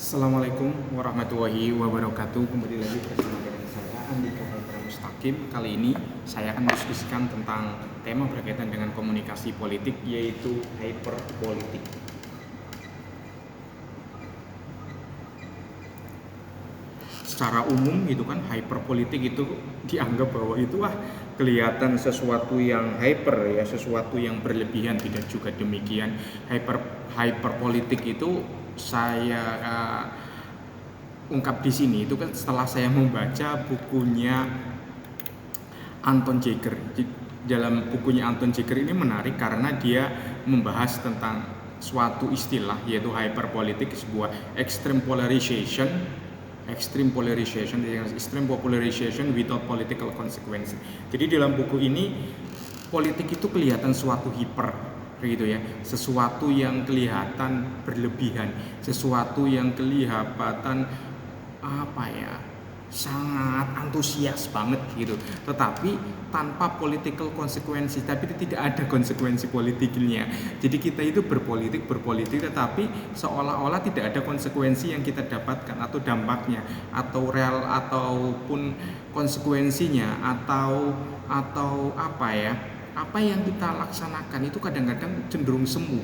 Assalamualaikum warahmatullahi wabarakatuh. Kembali lagi bersama dengan saya Andika Fathra Mustaqim. Kali ini saya akan mendiskusikan tentang tema berkaitan dengan komunikasi politik, yaitu hyperpolitik. Secara umum gitu kan, hyperpolitik itu dianggap bahwa itu kelihatan sesuatu yang hyper ya, sesuatu yang berlebihan. Tidak juga demikian. Hyperpolitik itu saya ungkap di sini itu kan setelah saya membaca bukunya Anton Jagger. Dalam bukunya Anton Jagger ini menarik karena dia membahas tentang suatu istilah, yaitu hyperpolitik, sebuah extreme polarization without political consequence. Jadi dalam buku ini politik itu kelihatan suatu hiper gitu ya, sesuatu yang kelihatan berlebihan, sesuatu yang kelihatan sangat antusias banget gitu, tetapi tanpa political konsekuensi, tapi tidak ada konsekuensi politiknya. Jadi kita itu berpolitik tetapi seolah-olah tidak ada konsekuensi yang kita dapatkan, atau dampaknya, atau real, ataupun konsekuensinya, atau apa yang kita laksanakan itu kadang-kadang cenderung semu.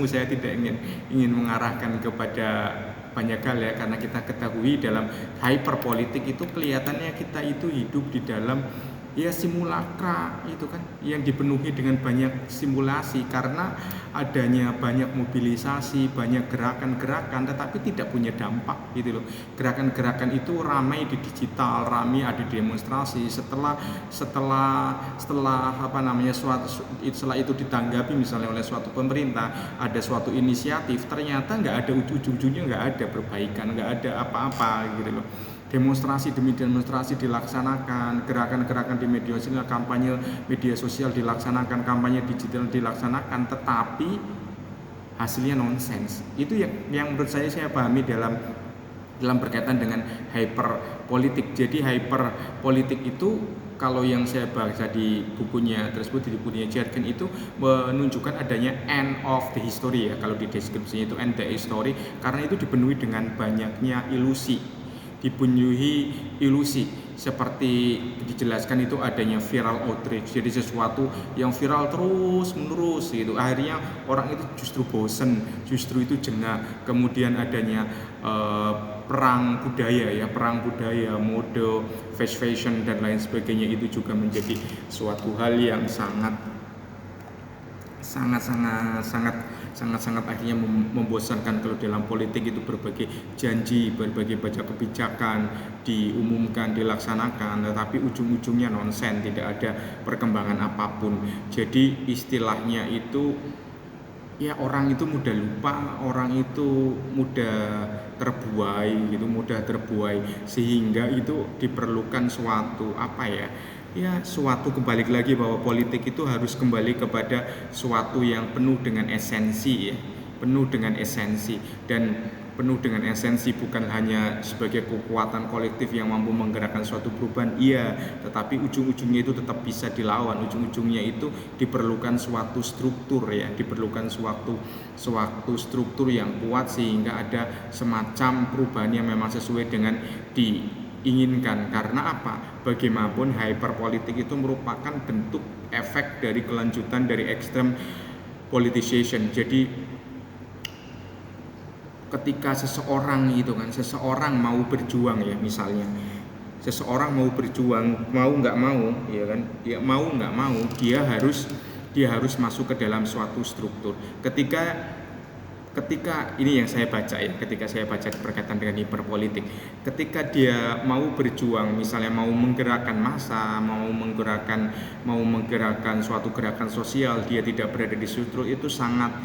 Saya tidak ingin mengarahkan kepada banyak hal ya, karena kita ketahui dalam hyperpolitik itu kelihatannya kita itu hidup di dalam simulakra itu kan, yang dipenuhi dengan banyak simulasi karena adanya banyak mobilisasi, banyak gerakan-gerakan, tetapi tidak punya dampak gitu loh. Gerakan-gerakan itu ramai di digital, ramai ada demonstrasi, setelah setelah itu ditanggapi misalnya oleh suatu pemerintah, ada suatu inisiatif, ternyata nggak ada ujung-ujungnya, nggak ada perbaikan, nggak ada apa-apa gitu loh. Demonstrasi demi demonstrasi dilaksanakan, gerakan-gerakan di media sosial, kampanye media sosial dilaksanakan, kampanye digital dilaksanakan, tetapi hasilnya nonsens. Itu yang menurut saya pahami dalam berkaitan dengan hyperpolitik. Jadi hyperpolitik itu, kalau yang saya baca di bukunya tersebut, di bukunya Jurgen, itu menunjukkan adanya end of the history ya, kalau di deskripsinya itu end the history, karena itu dipenuhi dengan banyaknya ilusi, seperti dijelaskan itu adanya viral outrage. Jadi sesuatu yang viral terus menerus gitu, akhirnya orang itu justru bosen, justru itu jengah. Kemudian adanya perang budaya, mode, fast fashion dan lain sebagainya, itu juga menjadi suatu hal yang sangat akhirnya membosankan. Kalau dalam politik itu berbagai janji, berbagai baca kebijakan diumumkan, dilaksanakan, tetapi ujung-ujungnya nonsen, tidak ada perkembangan apapun. Jadi istilahnya itu ya, orang itu mudah lupa, orang itu mudah terbuai sehingga itu diperlukan suatu suatu kembali lagi, bahwa politik itu harus kembali kepada suatu yang penuh dengan esensi ya, dan penuh dengan esensi bukan hanya sebagai kekuatan kolektif yang mampu menggerakkan suatu perubahan, tetapi ujung-ujungnya itu tetap bisa dilawan. Ujung-ujungnya itu diperlukan suatu struktur ya, diperlukan suatu struktur yang kuat sehingga ada semacam perubahan yang memang sesuai dengan diinginkan. Karena bagaimanapun hyperpolitik itu merupakan bentuk efek dari kelanjutan dari extreme politicization. Jadi ketika seseorang mau berjuang ya, misalnya seseorang mau berjuang, mau nggak mau ya kan, dia harus masuk ke dalam suatu struktur. Ketika ini yang saya baca ya, ketika saya baca berkaitan dengan hiperpolitik, ketika dia mau berjuang, misalnya mau menggerakkan massa, mau menggerakkan suatu gerakan sosial, dia tidak berada di struktur, itu sangat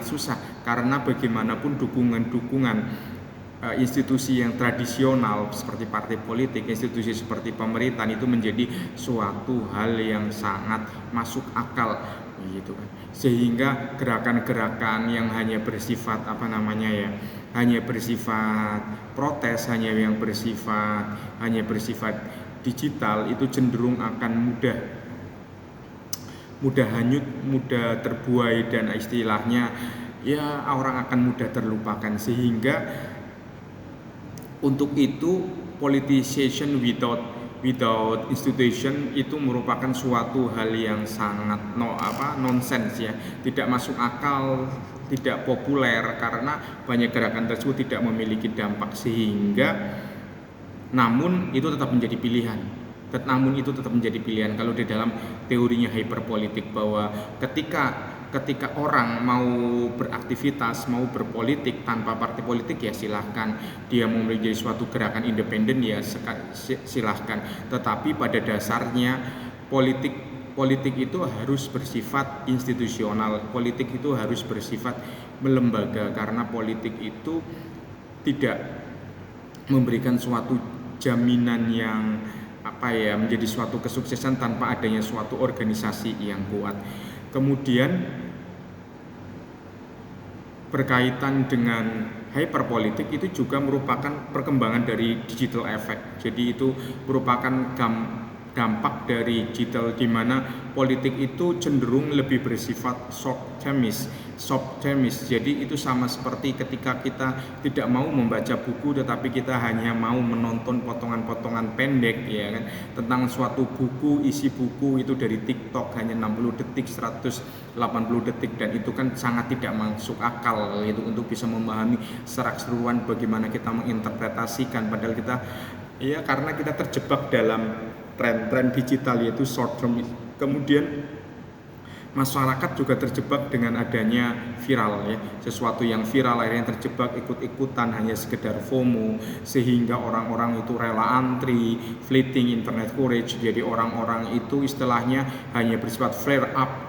susah, karena bagaimanapun dukungan institusi yang tradisional seperti partai politik, institusi seperti pemerintahan, itu menjadi suatu hal yang sangat masuk akal gitu kan. Sehingga gerakan-gerakan yang hanya bersifat hanya bersifat protes, hanya bersifat digital, itu cenderung akan mudah hanyut, mudah terbuai, dan istilahnya ya orang akan mudah terlupakan. Sehingga untuk itu politicization without institution itu merupakan suatu hal yang sangat nonsens ya, tidak masuk akal, tidak populer, karena banyak gerakan tersebut tidak memiliki dampak. Sehingga namun itu tetap menjadi pilihan. Kalau di dalam teorinya hyperpolitik, bahwa ketika orang mau beraktivitas, mau berpolitik tanpa partai politik, ya silahkan. Dia mau menjadi suatu gerakan independen, ya silahkan. Tetapi pada dasarnya politik itu harus bersifat institusional, politik itu harus bersifat melembaga, karena politik itu tidak memberikan suatu jaminan yang menjadi suatu kesuksesan tanpa adanya suatu organisasi yang kuat. Kemudian berkaitan dengan hyperpolitik itu juga merupakan perkembangan dari digital effect. Jadi itu merupakan dampak dari digital, di mana politik itu cenderung lebih bersifat short termis. Jadi itu sama seperti ketika kita tidak mau membaca buku, tetapi kita hanya mau menonton potongan-potongan pendek, ya kan, tentang suatu buku. Isi buku itu dari TikTok hanya 60 detik, 180 detik, dan itu kan sangat tidak masuk akal itu untuk bisa memahami secara keseluruhan bagaimana kita menginterpretasikan, padahal kita karena kita terjebak dalam tren digital, yaitu short term. Kemudian masyarakat juga terjebak dengan adanya viral, ya, sesuatu yang viral akhirnya terjebak ikut-ikutan hanya sekedar FOMO, sehingga orang-orang itu rela antri, fleeting internet courage. Jadi orang-orang itu istilahnya hanya bersifat flare up,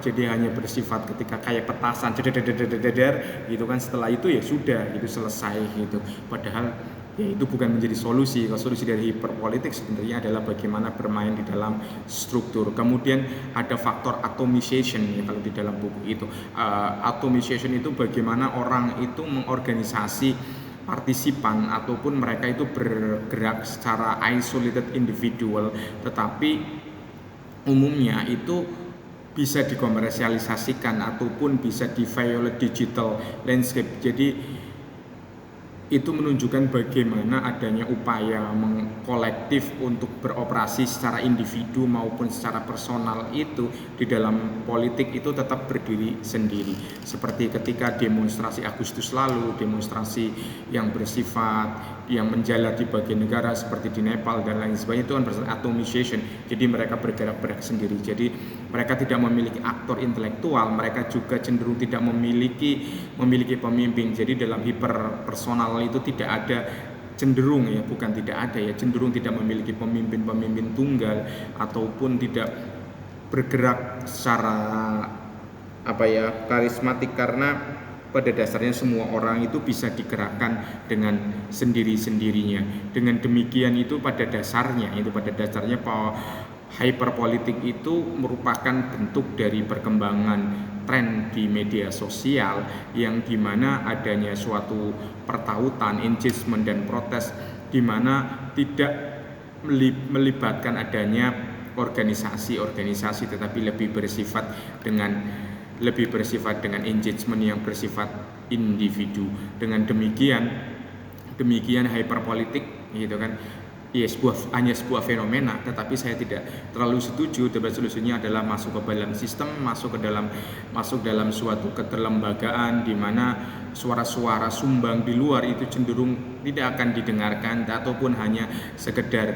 jadi hanya bersifat ketika kayak petasan gitu kan, setelah itu ya sudah, itu selesai gitu. Padahal itu bukan menjadi solusi. Solusi dari hiperpolitik sebenarnya adalah bagaimana bermain di dalam struktur. Kemudian ada faktor atomization, ya, kalau di dalam buku itu atomization itu bagaimana orang itu mengorganisasi partisipan, ataupun mereka itu bergerak secara isolated individual, tetapi umumnya itu bisa dikomersialisasikan ataupun bisa di-violate digital landscape. Jadi itu menunjukkan bagaimana adanya upaya kolektif untuk beroperasi secara individu maupun secara personal itu di dalam politik itu tetap berdiri sendiri. Seperti ketika demonstrasi Agustus lalu, demonstrasi yang bersifat yang menjalar di bagian negara seperti di Nepal dan lain sebagainya, itu kan bersifat atomization. Jadi mereka bergerak sendiri. Jadi mereka tidak memiliki aktor intelektual, mereka juga cenderung tidak memiliki pemimpin. Jadi dalam hiperpersonal itu tidak ada, cenderung tidak memiliki pemimpin tunggal, ataupun tidak bergerak secara karismatik, karena pada dasarnya semua orang itu bisa digerakkan dengan sendiri-sendirinya. Dengan demikian itu pada dasarnya hyperpolitik itu merupakan bentuk dari perkembangan tren di media sosial, yang dimana adanya suatu pertautan, engagement, dan protes, dimana tidak melibatkan adanya organisasi, tetapi lebih bersifat dengan engagement yang bersifat individu. Dengan demikian hyperpolitik, gitu kan, hanya sebuah fenomena, tetapi saya tidak terlalu setuju. Solusinya adalah masuk ke dalam sistem, masuk dalam suatu keterlembagaan, di mana suara-suara sumbang di luar itu cenderung tidak akan didengarkan, ataupun hanya sekedar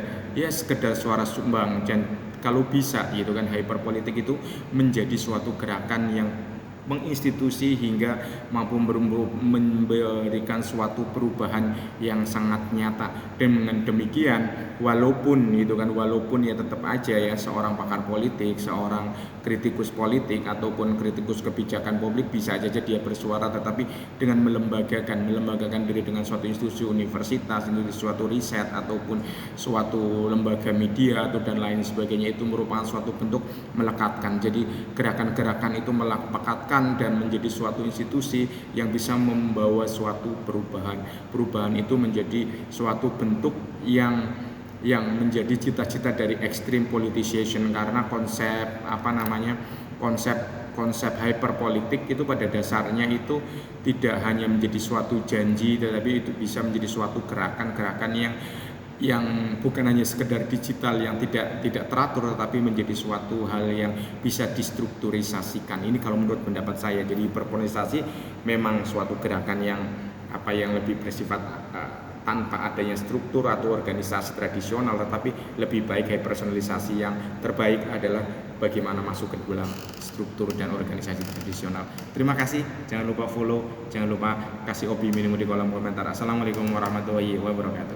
suara sumbang. Dan kalau bisa, gitu kan, hyperpolitik itu menjadi suatu gerakan yang menginstitusi hingga mampu memberikan suatu perubahan yang sangat nyata. Dan dengan demikian, walaupun ya tetap aja ya, seorang pakar politik, seorang kritikus politik ataupun kritikus kebijakan publik bisa aja dia bersuara, tetapi dengan melembagakan diri dengan suatu institusi universitas, suatu riset, ataupun suatu lembaga media atau dan lain sebagainya, itu merupakan suatu bentuk melekatkan. Jadi gerakan-gerakan itu melekatkan dan menjadi suatu institusi yang bisa membawa suatu perubahan itu menjadi suatu bentuk yang yang menjadi cita-cita dari extreme politicization, karena konsep hyperpolitik itu pada dasarnya itu tidak hanya menjadi suatu janji, tetapi itu bisa menjadi suatu gerakan-gerakan yang bukan hanya sekedar digital yang tidak teratur, tetapi menjadi suatu hal yang bisa distrukturisasikan. Ini kalau menurut pendapat saya. Jadi hiperpolarisasi memang suatu gerakan yang lebih bersifat tanpa adanya struktur atau organisasi tradisional, tetapi lebih baik hypersonalisasi. Yang terbaik adalah bagaimana masuk ke dalam struktur dan organisasi tradisional. Terima kasih, jangan lupa follow, jangan lupa kasih opini di kolom komentar. Assalamualaikum warahmatullahi wabarakatuh.